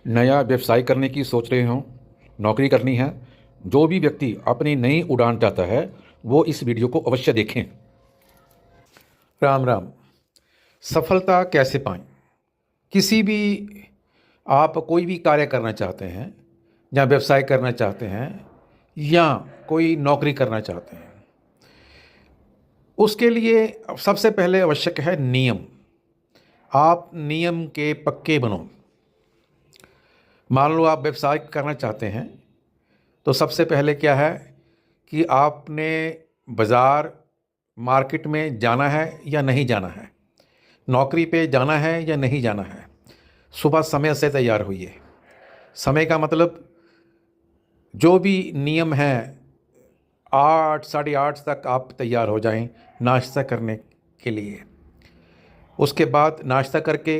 नया व्यवसाय करने की सोच रहे हों, नौकरी करनी है, जो भी व्यक्ति अपनी नई उड़ान चाहता है वो इस वीडियो को अवश्य देखें। राम राम। सफलता कैसे पाएं? किसी भी आप कोई भी कार्य करना चाहते हैं या व्यवसाय करना चाहते हैं या कोई नौकरी करना चाहते हैं, उसके लिए सबसे पहले आवश्यक है नियम। आप नियम के पक्के बनो। मान लो आप व्यवसाय करना चाहते हैं तो सबसे पहले क्या है कि आपने बाज़ार मार्केट में जाना है या नहीं जाना है, नौकरी पे जाना है या नहीं जाना है। सुबह समय से तैयार होइए। समय का मतलब जो भी नियम है 8 साढ़े 8 तक आप तैयार हो जाएं नाश्ता करने के लिए। उसके बाद नाश्ता करके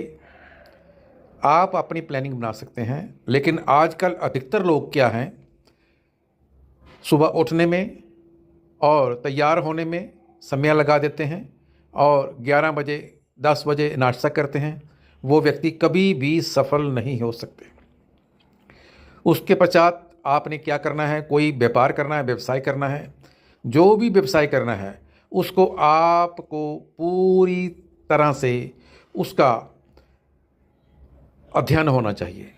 आप अपनी प्लानिंग बना सकते हैं। लेकिन आजकल अधिकतर लोग क्या हैं, सुबह उठने में और तैयार होने में समय लगा देते हैं और 11 बजे 10 बजे नाश्ता करते हैं। वो व्यक्ति कभी भी सफल नहीं हो सकते। उसके पश्चात आपने क्या करना है, कोई व्यापार करना है, व्यवसाय करना है, जो भी व्यवसाय करना है उसको आपको पूरी तरह से उसका अध्ययन होना चाहिए।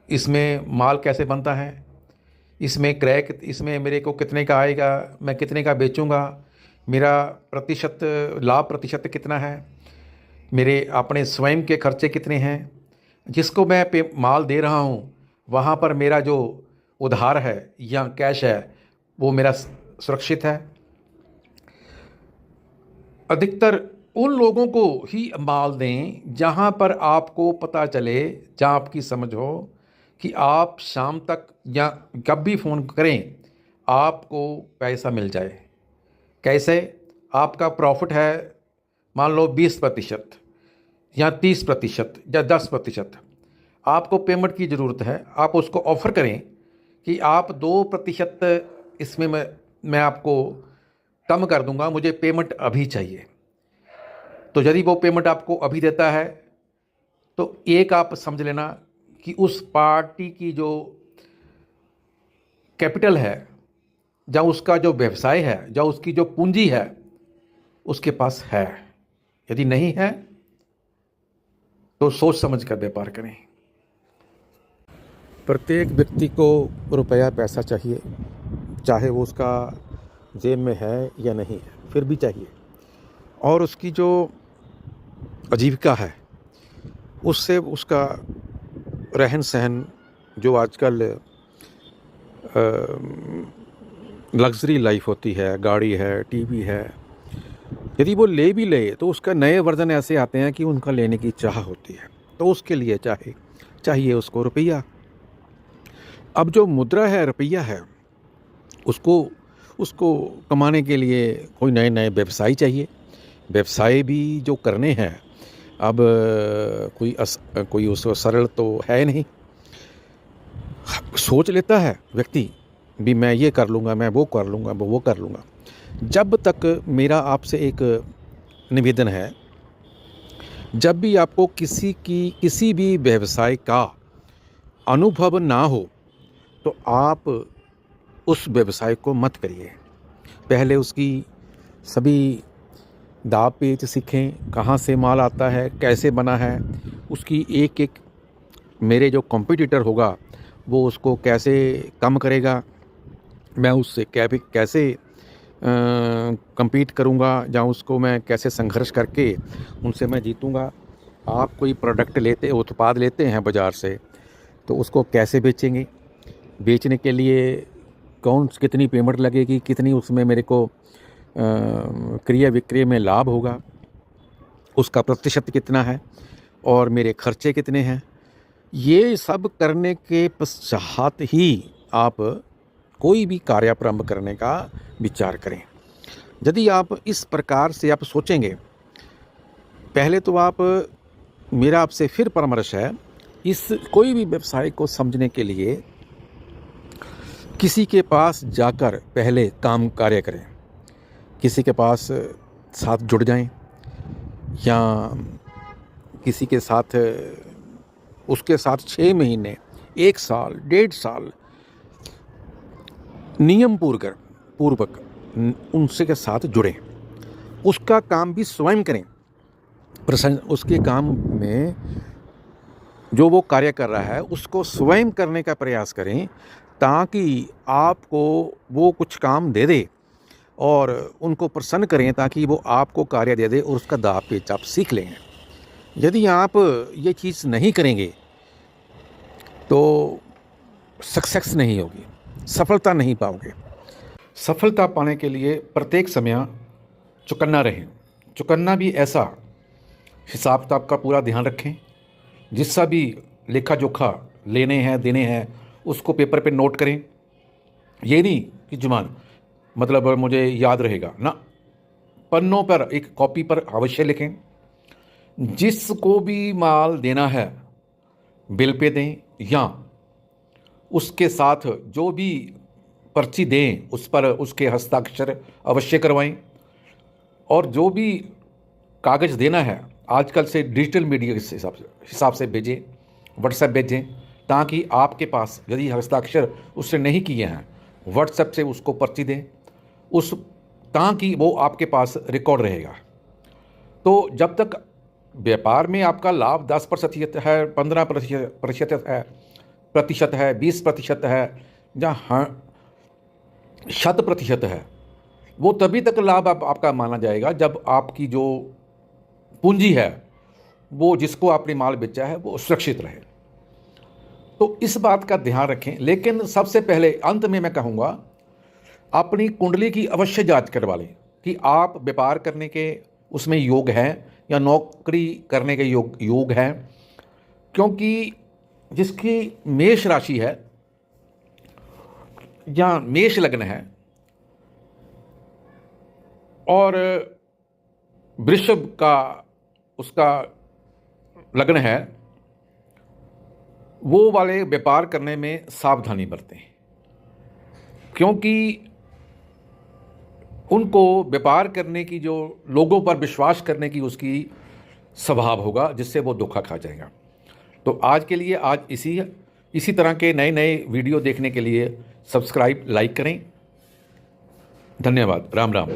इसमें माल कैसे बनता है, इसमें क्रय, इसमें मेरे को कितने का आएगा, मैं कितने का बेचूंगा, मेरा प्रतिशत लाभ प्रतिशत कितना है, मेरे अपने स्वयं के खर्चे कितने हैं, जिसको मैं माल दे रहा हूँ वहाँ पर मेरा जो उधार है या कैश है वो मेरा सुरक्षित है। अधिकतर उन लोगों को ही माल दें जहाँ पर आपको पता चले, जहाँ आपकी समझ हो कि आप शाम तक या कब भी फ़ोन करें आपको पैसा मिल जाए। कैसे? आपका प्रॉफिट है मान लो 20% या 30% या 10%, आपको पेमेंट की ज़रूरत है। आप उसको ऑफ़र करें कि आप 2% इसमें मैं आपको कम कर दूंगा, मुझे पेमेंट अभी चाहिए। तो यदि वो पेमेंट आपको अभी देता है तो एक आप समझ लेना कि उस पार्टी की जो कैपिटल है या उसका जो व्यवसाय है या उसकी जो पूंजी है उसके पास है। यदि नहीं है तो सोच समझ कर व्यापार करें। प्रत्येक व्यक्ति को रुपया पैसा चाहिए, चाहे वो उसका जेब में है या नहीं है, फिर भी चाहिए। और उसकी जो आजीविका है उससे उसका रहन सहन, जो आजकल लग्जरी लाइफ होती है, गाड़ी है, टीवी है, यदि वो ले भी ले तो उसका नए वर्जन ऐसे आते हैं कि उनका लेने की चाह होती है, तो उसके लिए चाहिए उसको रुपया। अब जो मुद्रा है, रुपया है, उसको उसको कमाने के लिए कोई नए नए व्यवसाय चाहिए। व्यवसाय भी जो करने हैं, अब कोई उसको सरल तो है नहीं। सोच लेता है व्यक्ति भी मैं ये कर लूँगा, मैं वो कर लूँगा, वो कर लूँगा। जब तक मेरा आपसे एक निवेदन है, जब भी आपको किसी भी व्यवसाय का अनुभव ना हो तो आप उस व्यवसाय को मत करिए। पहले उसकी सभी दाव पेच सीखें, कहाँ से माल आता है, कैसे बना है, उसकी एक एक, मेरे जो कॉम्पिटिटर होगा वो उसको कैसे कम करेगा, मैं उससे कैसे compete करूंगा, या उसको मैं कैसे संघर्ष करके उनसे मैं जीतूंगा। आप कोई उत्पाद लेते हैं बाज़ार से तो उसको कैसे बेचेंगे, बेचने के लिए कितनी पेमेंट लगेगी, कितनी उसमें मेरे को क्रय विक्रय में लाभ होगा, उसका प्रतिशत कितना है और मेरे खर्चे कितने हैं। ये सब करने के पश्चात ही आप कोई भी कार्य प्रारंभ करने का विचार करें। यदि आप इस प्रकार से आप सोचेंगे, पहले तो मेरा आपसे फिर परामर्श है, इस कोई भी व्यवसाय को समझने के लिए किसी के पास जाकर पहले काम कार्य करें, किसी के पास साथ जुड़ जाएं या किसी के साथ उसके साथ 6 महीने, 1 साल, 1.5 साल नियम पूर्वक उनसे के साथ जुड़ें, उसका काम भी स्वयं करें। उसके काम में जो वो कार्य कर रहा है उसको स्वयं करने का प्रयास करें, ताकि आपको वो कुछ काम दे दे और उनको प्रसन्न करें, ताकि वो आपको कार्य दे दे और उसका दाव पेच आप सीख लेंगे। यदि आप ये चीज़ नहीं करेंगे तो सक्सेस नहीं होगी, सफलता नहीं पाओगे। सफलता पाने के लिए प्रत्येक समय चौकन्ना रहें। चौकन्ना भी ऐसा, हिसाब किताब का पूरा ध्यान रखें, जिसका भी लेखा जोखा लेने हैं देने हैं उसको पेपर पे नोट करें। ये नहीं कि जुबान मतलब मुझे याद रहेगा ना, पन्नों पर एक कॉपी पर अवश्य लिखें। जिसको भी माल देना है बिल पे दें, या उसके साथ जो भी पर्ची दें उस पर उसके हस्ताक्षर अवश्य करवाएं। और जो भी कागज़ देना है आजकल से डिजिटल मीडिया के हिसाब से भेजें, व्हाट्सएप भेजें, ताकि आपके पास यदि हस्ताक्षर उससे नहीं किए हैं व्हाट्सएप से उसको पर्ची दें, ताकि वो आपके पास रिकॉर्ड रहेगा। तो जब तक व्यापार में आपका लाभ 10% है, 15% है, 20% है, या 100% है, वो तभी तक लाभ आपका माना जाएगा जब आपकी जो पूंजी है वो जिसको आपने माल बेचा है वो सुरक्षित रहे। तो इस बात का ध्यान रखें। लेकिन सबसे पहले अंत में मैं कहूँगा, अपनी कुंडली की अवश्य जांच करवा लें कि आप व्यापार करने के उसमें योग हैं या नौकरी करने के योग हैं। क्योंकि जिसकी मेष राशि है या मेष लग्न है और वृषभ का उसका लग्न है, वो वाले व्यापार करने में सावधानी बरतें, क्योंकि उनको व्यापार करने की जो लोगों पर विश्वास करने की उसकी स्वभाव होगा, जिससे वो धोखा खा जाएगा। तो आज के लिए आज इसी तरह के नए नए वीडियो देखने के लिए सब्सक्राइब लाइक करें। धन्यवाद। राम राम।